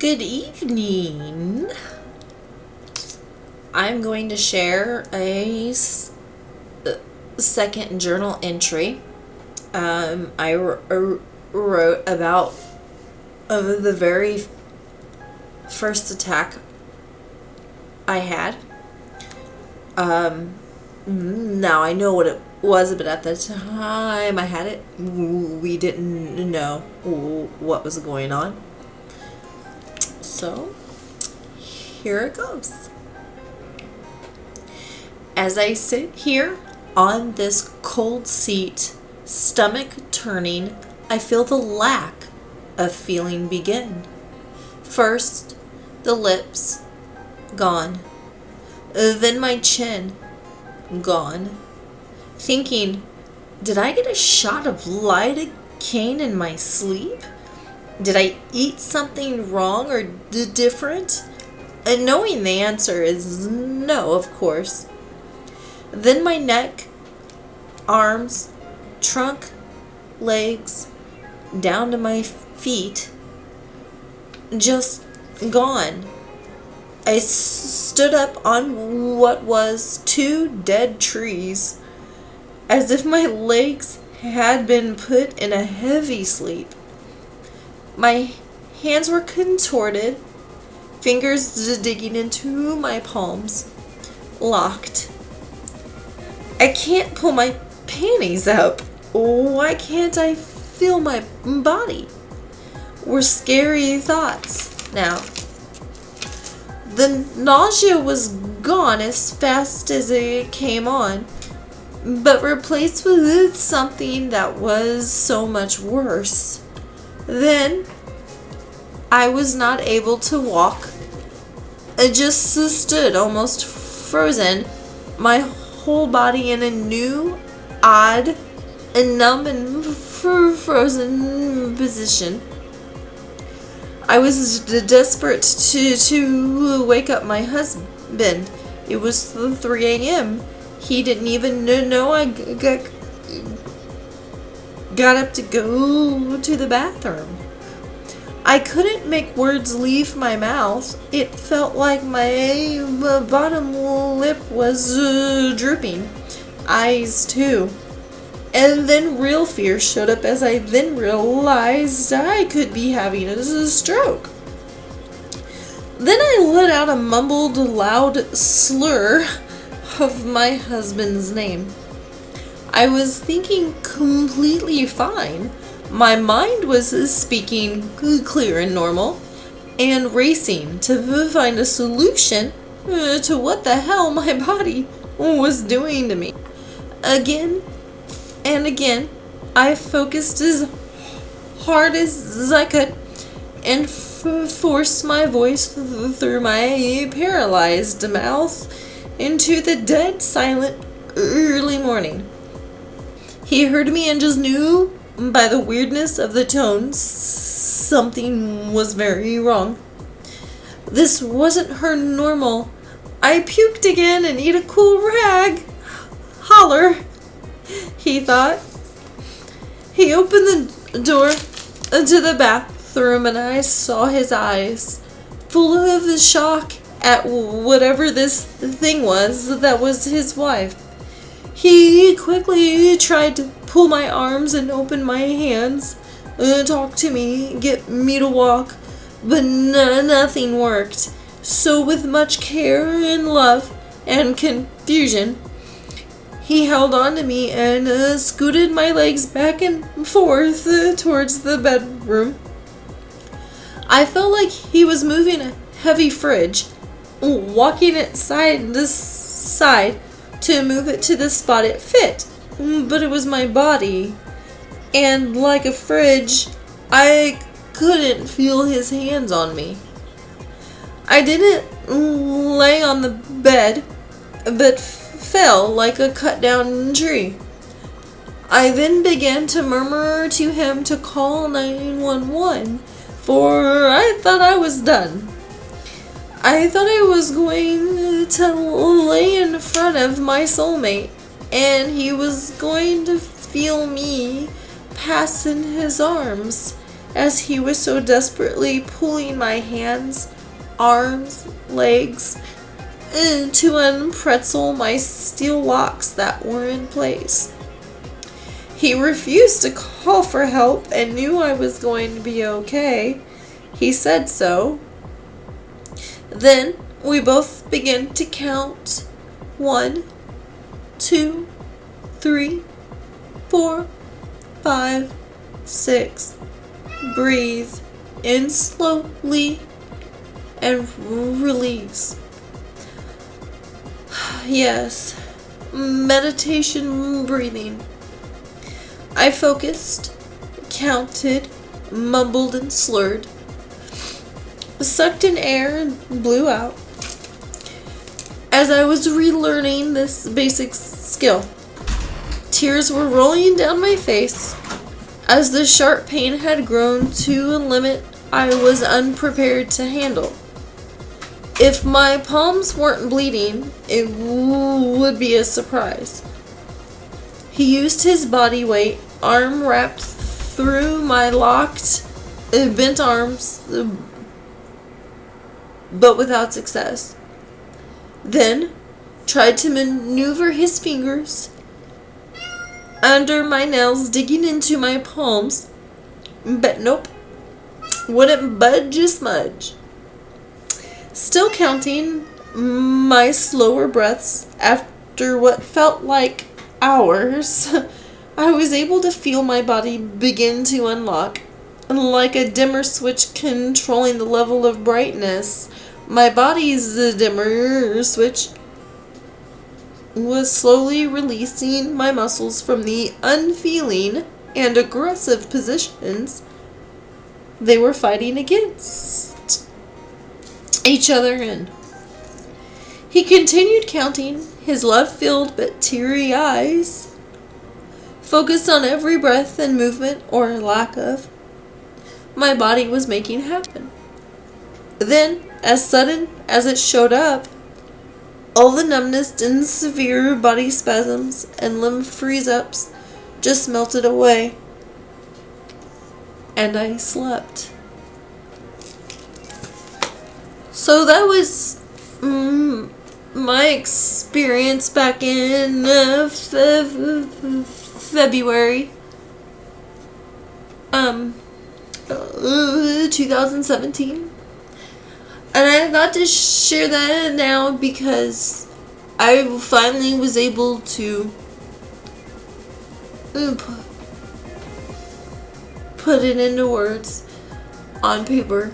Good evening. I'm going to share a second journal entry. I wrote about the very first attack I had. Now I know what it was, but at the time I had it, we didn't know what was going on. So, here it goes. As I sit here on this cold seat, stomach turning, I feel the lack of feeling begin. First, the lips, gone. Then my chin, gone. Thinking, did I get a shot of lidocaine in my sleep? Did I eat something wrong or different? And knowing the answer is no, of course. Then my neck, arms, trunk, legs, down to my feet, just gone. I stood up on what was 2 dead trees, as if my legs had been put in a heavy sleep. My hands were contorted, fingers digging into my palms, locked. I can't pull my panties up. Why can't I feel my body? Were scary thoughts now. The nausea was gone as fast as it came on, but replaced with something that was so much worse. Then I was not able to walk. I just stood almost frozen, my whole body in a new, odd, and numb and frozen position. I was desperate to wake up my husband. It was 3 a.m. He didn't even know I got up to go to the bathroom. I couldn't make words leave my mouth. It felt like my bottom lip was drooping. Eyes too. And then real fear showed up as I then realized I could be having a stroke. Then I let out a mumbled loud slur of my husband's name. I was thinking completely fine. My mind was speaking clear and normal, and racing to find a solution to what the hell my body was doing to me. Again and again, I focused as hard as I could and forced my voice through my paralyzed mouth into the dead silent early morning. He heard me and just knew by the weirdness of the tone something was very wrong. This wasn't her normal. I puked again and eat a cool rag. Holler, he thought. He opened the door into the bathroom and I saw his eyes, full of shock at whatever this thing was that was his wife. He quickly tried to pull my arms and open my hands, talk to me, get me to walk, but nothing worked. So with much care and love and confusion, he held on to me and scooted my legs back and forth towards the bedroom. I felt like he was moving a heavy fridge, walking it side to side to move it to the spot it fit. But it was my body, and like a fridge, I couldn't feel his hands on me. I didn't lay on the bed, but fell like a cut down tree. I then began to murmur to him to call 911, for I thought I was done. I thought I was going to lay in front of my soulmate, and he was going to feel me pass in his arms, as he was so desperately pulling my hands, arms, legs, to unpretzel my steel locks that were in place. He refused to call for help and knew I was going to be okay. He said so. Then we both began to count. 1, 2, 3, 4, 5, 6. Breathe in slowly and release. Yes, meditation breathing. I focused, counted, mumbled and slurred, sucked in air and blew out. As I was relearning this basic skill, tears were rolling down my face as the sharp pain had grown to a limit I was unprepared to handle. If my palms weren't bleeding, it would be a surprise. He used his body weight, arm wrapped through my locked, bent arms, but without success. Then tried to maneuver his fingers under my nails, digging into my palms, but nope, wouldn't budge a smudge. Still counting my slower breaths after what felt like hours, I was able to feel my body begin to unlock. Like a dimmer switch controlling the level of brightness, my body's dimmer switch was slowly releasing my muscles from the unfeeling and aggressive positions they were fighting against each other in. He continued counting, his love-filled but teary eyes focused on every breath and movement, or lack of, my body was making happen. Then, as sudden as it showed up, all the numbness and severe body spasms and limb freeze-ups just melted away, and I slept. So that was my experience back in February 2017. And I thought to share that now because I finally was able to put it into words on paper.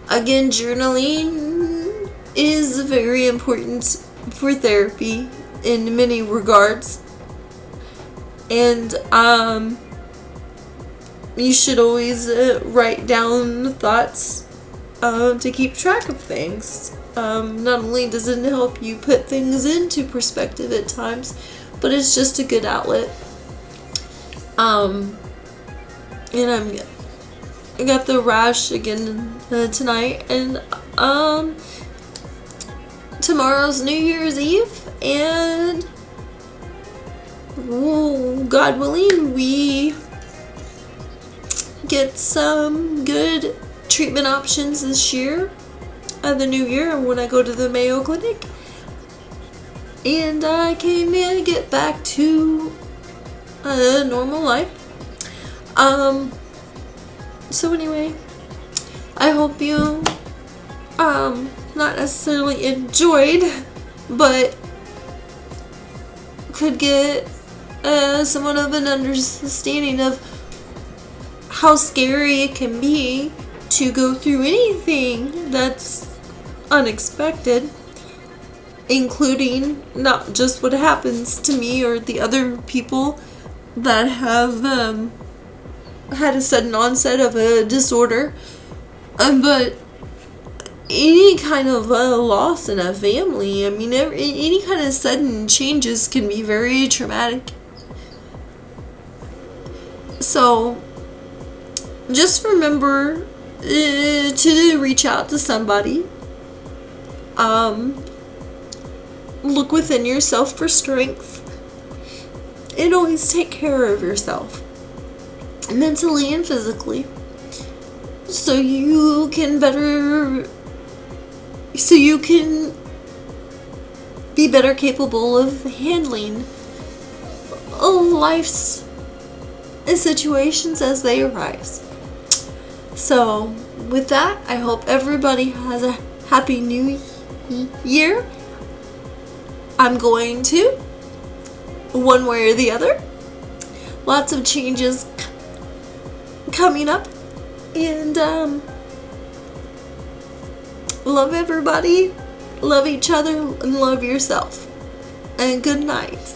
Again, journaling is very important for therapy in many regards. And you should always write down thoughts to keep track of things. Not only does it help you put things into perspective at times, but it's just a good outlet. And I got the rash again tonight, and tomorrow's New Year's Eve, and God willing, we get some good treatment options this year, the new year, when I go to the Mayo Clinic, and I can get back to a normal life. So anyway, I hope you not necessarily enjoyed, but could get somewhat of an understanding of how scary it can be to go through anything that's unexpected, including not just what happens to me or the other people that have had a sudden onset of a disorder, but any kind of loss in a family. I mean, any kind of sudden changes can be very traumatic. So just remember to reach out to somebody. Look within yourself for strength, and always take care of yourself. mentally and physically, so you can be better capable of handling life's situations as they arise. So with that, I hope everybody has a happy new year. I'm going to, one way or the other. Lots of changes coming up, and love everybody, love each other, and love yourself. And good night.